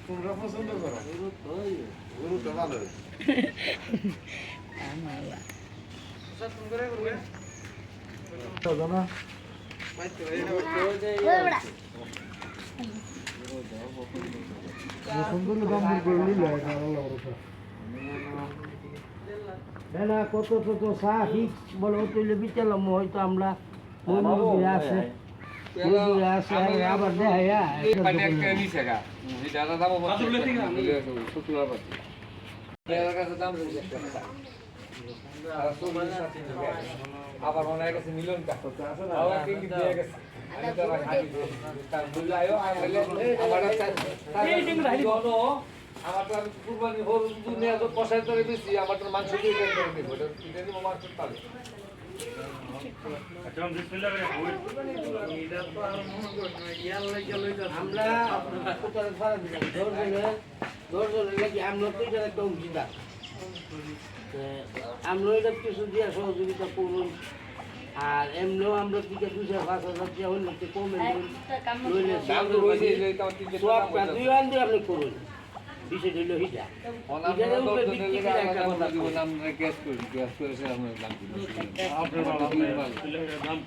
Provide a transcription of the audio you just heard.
তোমরা পছন্দ করো গরুটা ভালো দাদা না সুন্দর দাম করে নিলে না কত কত চা ফিক্স বলে তুলে বিচালাম হয়তো আমরা মন্দিরে আছে মন্দিরে আছে আবার দেখাইয়া আবার মনে গেছে মিলন আমার তো কুরবানি হল দুনিয়া তো কষাই তরে বেশি আমার তো মাংস দিয়ে নেব এটা নিব মাংস পাবে আমরা আমরা তো এটা একটা অংশীদার আমরা এটা কিছু দিয়ে সহযোগিতা করুন আর এমনিও আমরা দিকে 2,000-5,000 দিয়ে হইলে তো কমে নইলে আপনি করুন বিষয় হইল হিটা গ্যাস করে সে আমরা দাম